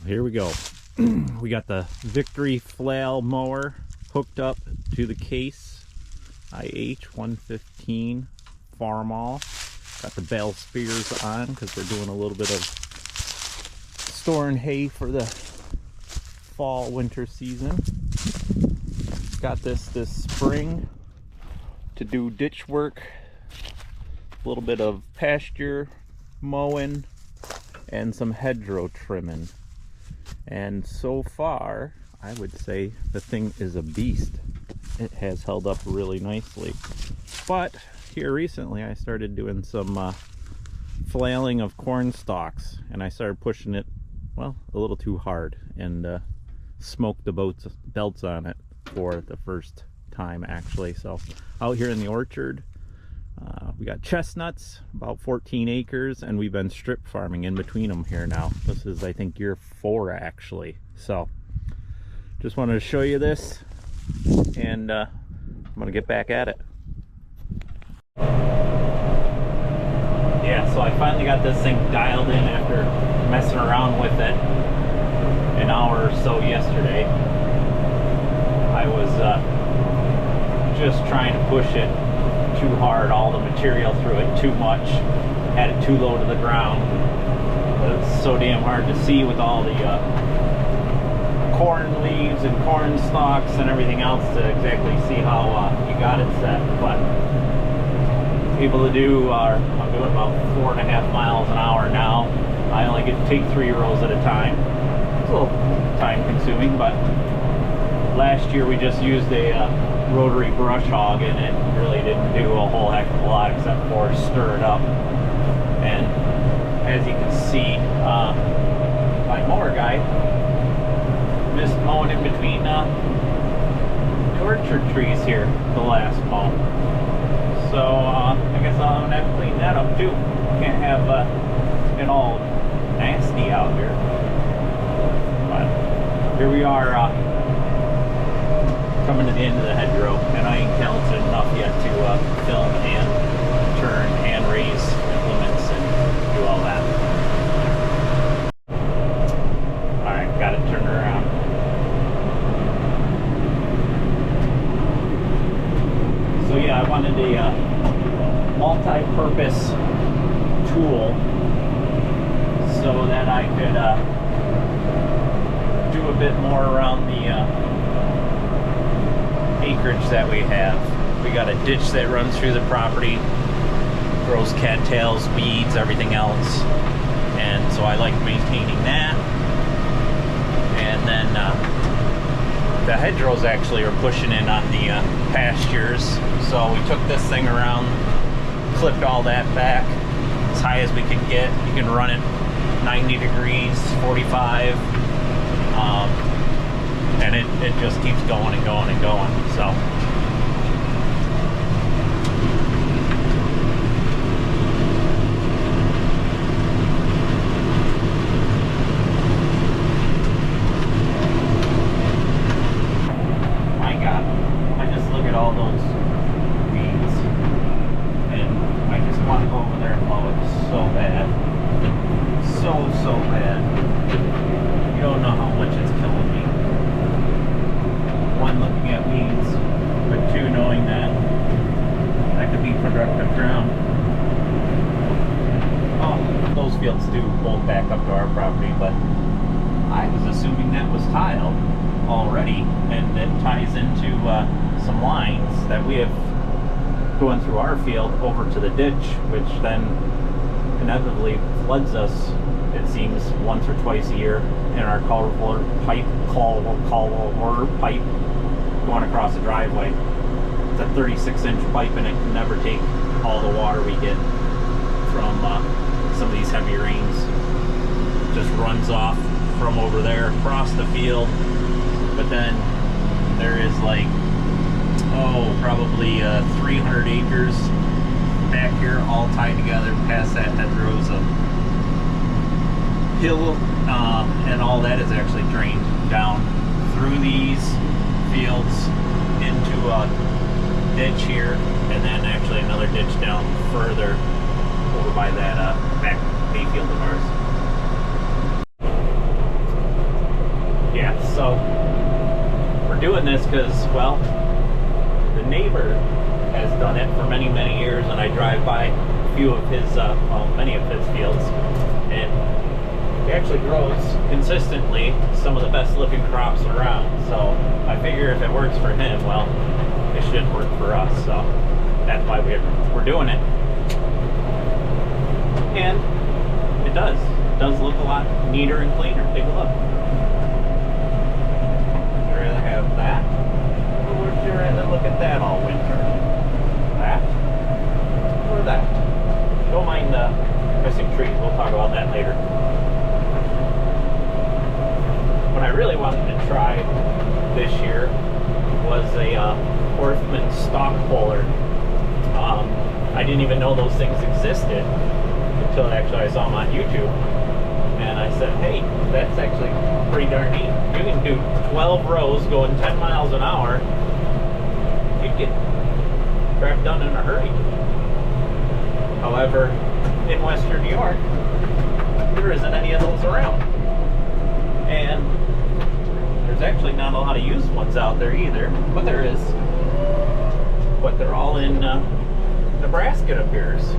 Here we go. We got the Victory Flail mower hooked up to the Case IH 115 Farmall. Got the bale spears on because we're doing a little bit of storing hay for the fall winter season. Got this spring to do ditch work, a little bit of pasture mowing, and some hedgerow trimming. And so far, I would say the thing is a beast. It has held up really nicely. But here recently, I started doing some flailing of corn stalks, and I started pushing it, well, a little too hard, and smoked the belts on it for the first time, actually. So out here in the orchard, we got chestnuts, about 14 acres, and we've been strip farming in between them here now. This is, I think, year 4 actually. So just wanted to show you this, and I'm gonna get back at it. Yeah, so I finally got this thing dialed in after messing around with it an hour or so yesterday. I was just trying to push it too hard, all the material through it too much, had it too low to the ground. It's so damn hard to see with all the corn leaves and corn stalks and everything else to exactly see how you got it set. But able to do, I'm doing about 4.5 miles an hour now. I only get to take 3 rows at a time. It's a little time consuming, but last year we just used a rotary brush hog, and it really didn't do a whole heck of a lot except for stir it up. And as you can see, my mower guy missed mowing in between the orchard trees here the last mow. So I guess I'm gonna have to clean that up too. Can't have it all nasty out here. But here we are, coming to the end of the hedgerow, and I ain't talented enough yet to film and turn and raise implements and do all that. Alright, got it turned around. So yeah, I wanted a multi-purpose tool so that I could do a bit more around the acreage that we have. We got a ditch that runs through the property, grows cattails, weeds, everything else, and so I like maintaining that. And then the hedgerows actually are pushing in on the pastures, so we took this thing around, clipped all that back as high as we could get. You can run it 90 degrees, 45, and it just keeps going and going and going. So my God, I just look at all those weeds, and I just want to go over there and mow it so bad, so bad. You don't know how much it's killing me. One, looking at weeds, but 2, knowing that that could be productive ground. Oh, those fields do bolt back up to our property, but I was assuming that was tiled already, and it ties into some lines that we have going through our field over to the ditch, which then inevitably floods us, it seems, once or twice a year in our culvert pipe going across the driveway. It's a 36-inch pipe, and it can never take all the water we get from some of these heavy rains. It just runs off from over there across the field, but then there is like, probably 300 acres back here all tied together past that hedgerows of hill, and all that is actually drained down through these fields into a ditch here, and then actually another ditch down further over by that back hayfield of ours. So we're doing this because, well, the neighbor has done it for many, many years, and I drive by a few of his, well, many of his fields, and he actually grows consistently some of the best looking crops around. So I figure if it works for him, well, it should work for us. So that's why we're doing it. And it does. It does look a lot neater and cleaner. Take a look. Would you rather have that? Or would you rather look at that all winter? That? Or that? Don't mind the missing trees. We'll talk about that later. What I really wanted to try this year was a Orthman stalk puller. I didn't even know those things existed until actually I saw them on YouTube. And I said, hey, that's actually pretty darn neat. You can do 12 rows going 10 miles an hour. You'd get crap done in a hurry. However, in Western New York, there isn't any of those around. And there's actually not a lot of used ones out there either, but there is. But they're all in Nebraska, it appears.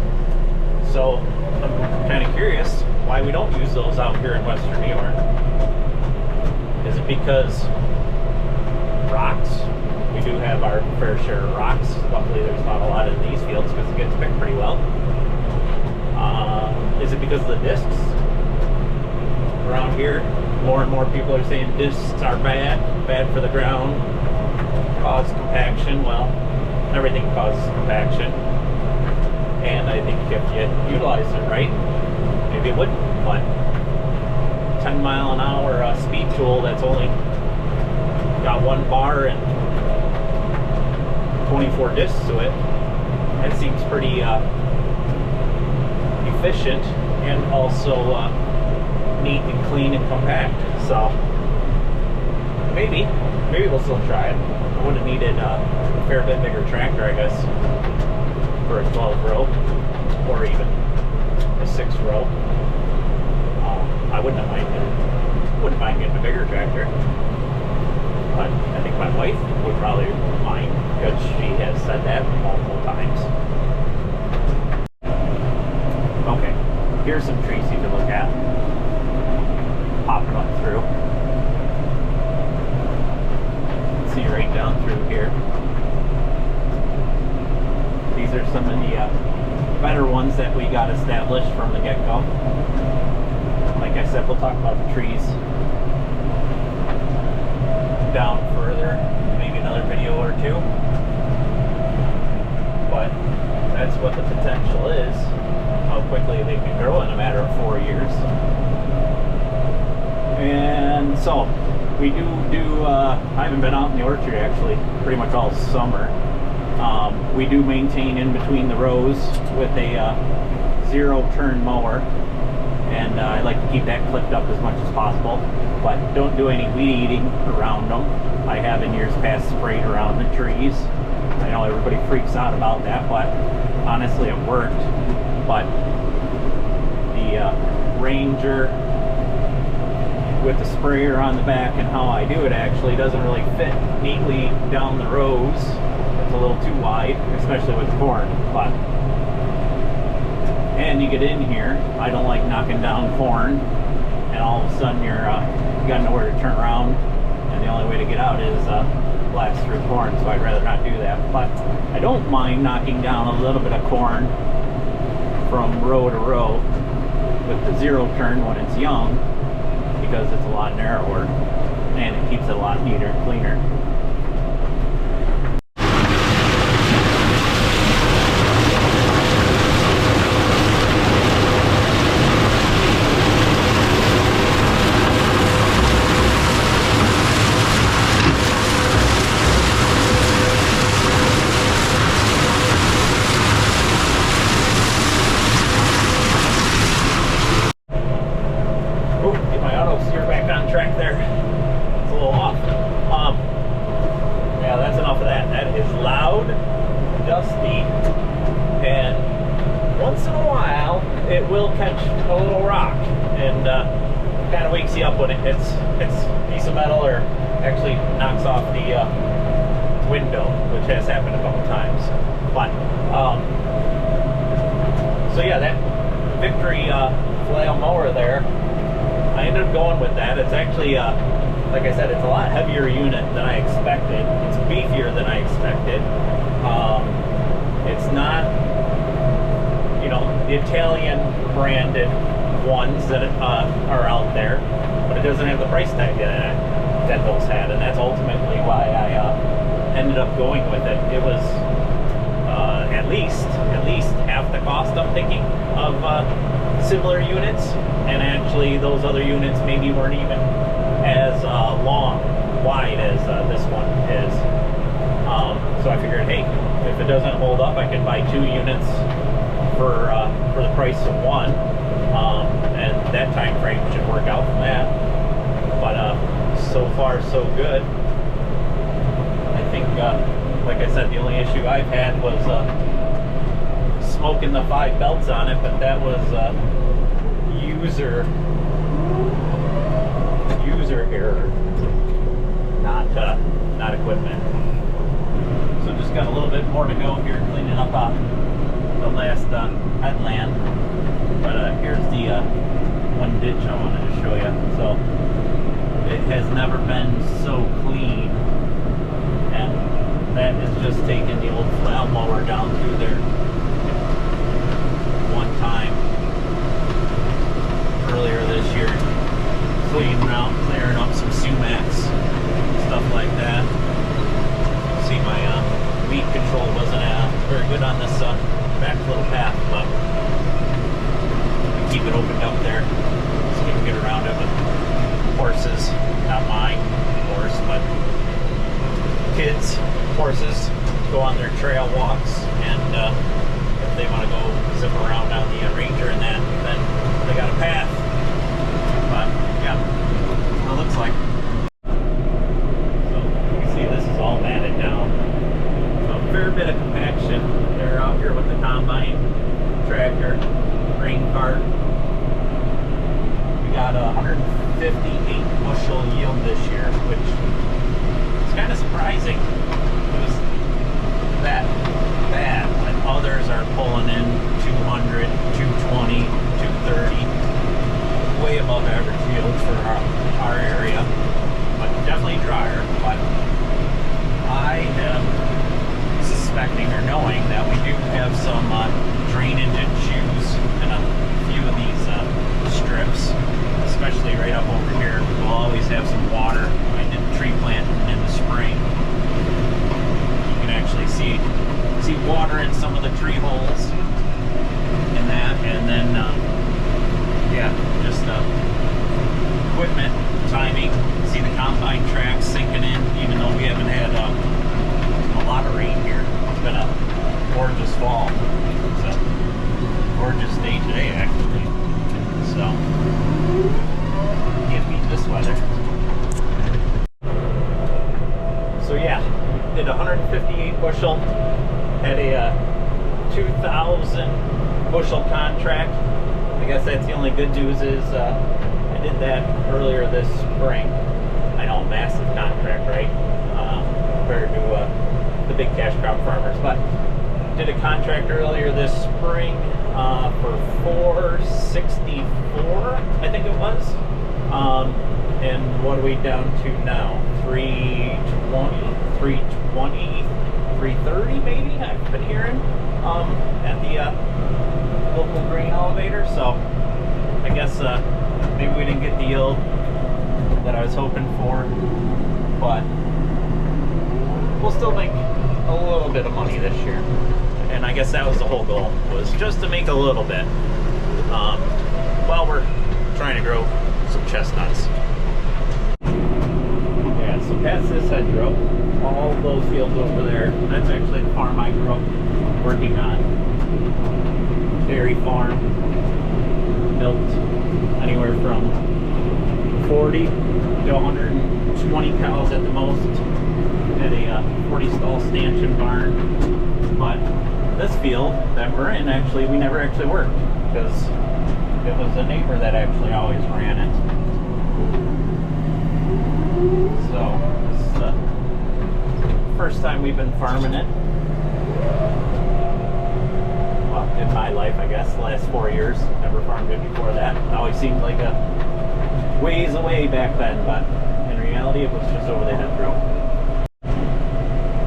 So I'm kind of curious why we don't use those out here in Western New York. Is it because rocks? We do have our fair share of rocks. Luckily there's not a lot in these fields because it gets picked pretty well. Is it because of the discs? Around here, more and more people are saying discs are bad for the ground, cause compaction. Well, everything causes compaction. And I think if you utilize it right, maybe it wouldn't. But 10 mile an hour speed tool that's only got one bar and 24 discs to it, that seems pretty efficient and also neat and clean and compact. So maybe we'll still try it. I would have needed a fair bit bigger tractor, I guess, for a 12 row or even a 6 row. I wouldn't mind getting a bigger tractor, but I think my wife would probably mind because she has said that multiple times. Okay, here's some trees you can look at popping up through. See right down through here. These are some of the better ones that we got established from the get-go. Like I said, we'll talk about the trees down further, maybe another video or two. But that's what the potential is, how quickly they can grow in a matter of 4 years. And so we do I haven't been out in the orchard actually pretty much all summer. We do maintain in between the rows with a 0-turn mower, and I like to keep that clipped up as much as possible, but don't do any weed eating around them. I have in years past sprayed around the trees. I know everybody freaks out about that, but honestly it worked. But the Ranger with the sprayer on the back and how I do it actually doesn't really fit neatly down the rows. It's a little too wide, especially with corn. But and you get in here, I don't like knocking down corn and all of a sudden you got nowhere to turn around, and the only way to get out is blast through corn, so I'd rather not do that. But I don't mind knocking down a little bit of corn from row to row with the 0-turn when it's young, because it's a lot narrower and it keeps it a lot neater and cleaner. kind of wakes you up when it hits a piece of metal or actually knocks off the window, which has happened a couple times. But so yeah, that Victory Flail mower there, I ended up going with that. It's actually like I said, it's a lot heavier unit than I expected. It's beefier than I expected. It's not, you know, the Italian branded ones that are out there, but it doesn't have the price tag that those had, and that's ultimately why I ended up going with it. It was at least half the cost, I'm thinking, of similar units, and actually those other units maybe weren't even as wide as this one is. So I figured, hey, if it doesn't hold up, I can buy 2 units for the price of one, and that time frame should work out from that. But so far so good. I think, like I said, the only issue I've had was smoking the 5 belts on it, but that was user error, not equipment. So just got a little bit more to go here, cleaning up the last headland. But here's the one ditch I wanted to show you. So it has never been so clean, and that is just taking the old flail mower down through there one time earlier this year, clearing up some sumacs, stuff like that. See, my weed control wasn't very good on this back little path, but we keep it opened up there so we can get around it with horses. Not mine, of course, but kids' horses go on their trail walks, and if they want to go zip around on the Ranger and that, then they got a path. But yeah, that's what it looks like. So you can see this is all matted down. So a fair bit of compaction. They're out here with the combine, tractor, grain cart. We got 158 bushel yield this year, which is kind of surprising. It was that bad when others are pulling in 200, 220, 230, way above average yield for our area, but definitely drier. But I am suspecting or knowing that we do have some drainage issues in a few of these strips, especially right up over here. We'll always have some water. I did tree planting in the spring. You can actually see water in some of the tree holes in that, and then yeah, just equipment timing. See the combine tracks sinking in, even though we haven't had a lot of rain here. It's been a gorgeous fall. It's a gorgeous day today, actually. So can't beat this weather. So yeah, did 158 bushel, had a 2,000 bushel contract. I guess that's the only good news is I did that earlier this spring. I know, massive contract, right? Compared to the big cash crop farmers, but did a contract earlier this spring for 464, I think it was. And what are we down to now? 320, 330 maybe, I've been hearing at the local grain elevator. So I guess maybe we didn't get the yield that I was hoping for, but we'll still make a little bit of money this year. And I guess that was the whole goal, was just to make a little bit while we're trying to grow some chestnuts. Yeah, so past this hedgerow, all those fields over there, that's actually the farm I grew up working on. Dairy farm, milked anywhere from 40 to 120 cows at the most, at a 40 stall stanchion barn. But this field that we're in, actually, we never actually worked, because it was a neighbor that actually always ran it. So this is the first time we've been farming it. Well, in my life, I guess, the last 4 years. Never farmed it before that. It always seemed like a ways away back then, but in reality it was just over the hedgerow.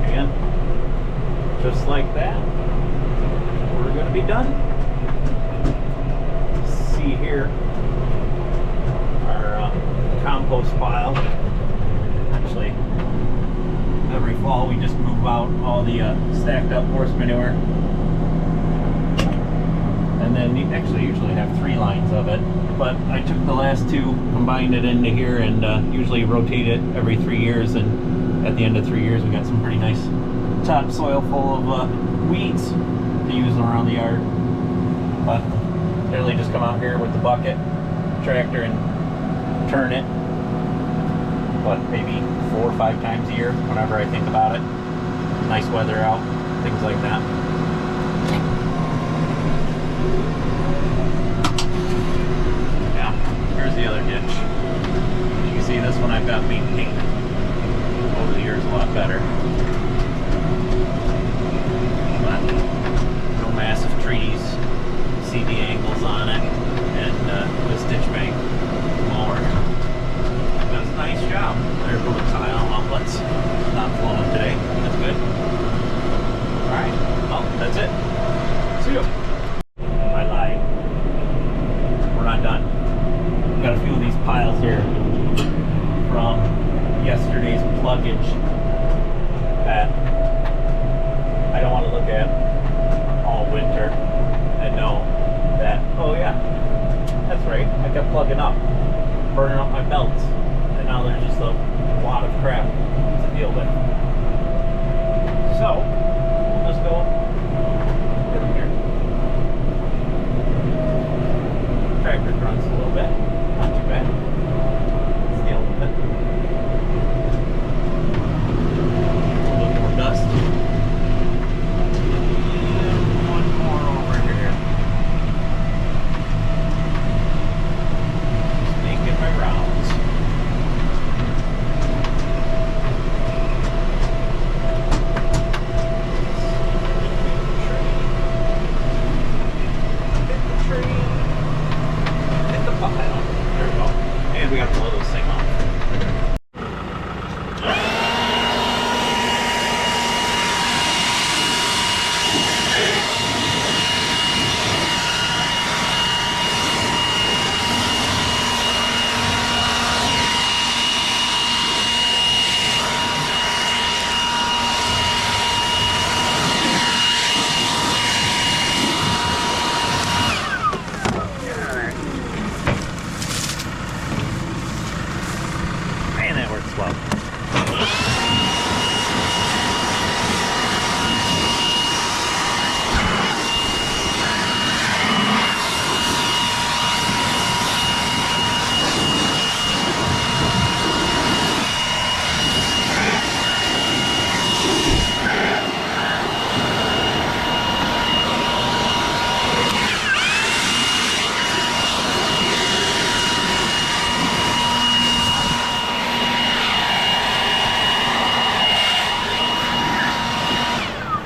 And just like that, we're going to be done. See here our compost pile. Actually, every fall we just move out all the stacked up horse manure, and then you actually usually have 3 lines of it, but I took the last 2, combined it into here, and usually rotate it every 3 years, and at the end of 3 years we got some pretty nice topsoil full of weeds to use around the yard. But literally just come out here with the bucket, tractor, and turn it, but maybe 4 or 5 times a year whenever I think about it. Nice weather out, things like that. Yeah, here's the other ditch. You can see this one I've got maintained over the years a lot better. But no massive trees, see the angles on it, and this ditch bank mower does a nice job. There's little tile outlets, not flowing today. That's good. Alright, well, that's it. See you. I lied. We're not done. We've got a few of these piles here from yesterday's pluggage that I don't want to look at all winter and know that, oh yeah, that's right, I kept plugging up, burning up my belts, and now there's just a lot of crap to deal with. So, we'll just go get them here. Tractor grunts a little bit, not too bad. Let's deal with it. A little more dust. And one more over here. Just making my rounds. We got to blow this thing off.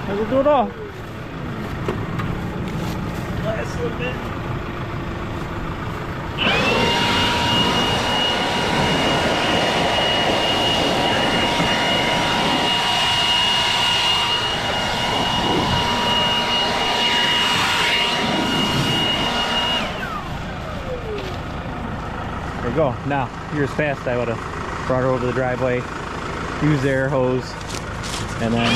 We'll do it all. Last little bit. There you go. Now, here's fast. I would have brought her over to the driveway, used the air hose, and then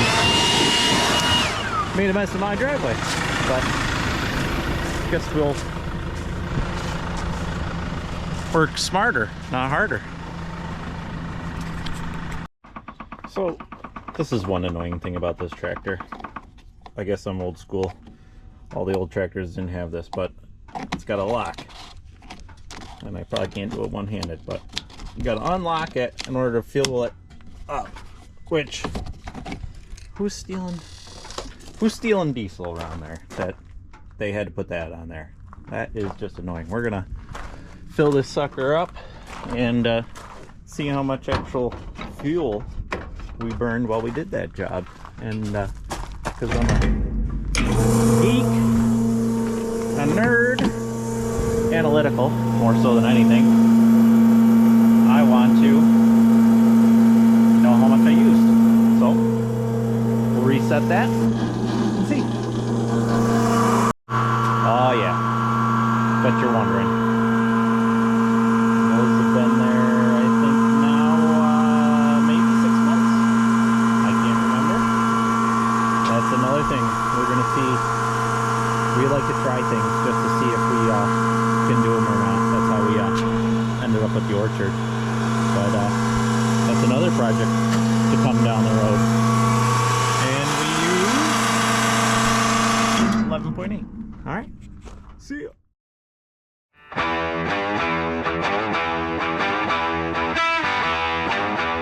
made a mess of my driveway. But I guess we'll work smarter, not harder. So this is one annoying thing about this tractor. I guess I'm old school. All the old tractors didn't have this, but it's got a lock. And I probably can't do it one-handed, but you gotta unlock it in order to fill it up. Which, who's stealing diesel around there that they had to put that on there? That is just annoying. We're gonna fill this sucker up and see how much actual fuel we burned while we did that job. And because I'm a geek, a nerd, analytical, more so than anything, I want to know how much I used. So we'll reset that and see. Oh yeah, bet you're wondering. Those have been there, I think now, maybe 6 months. I can't remember. That's another thing we're gonna see. We like to try things just to see if we can do them or not. That's how we ended up with the orchard. But that's another project to come down the road. And we use 11.8. All right. See ya.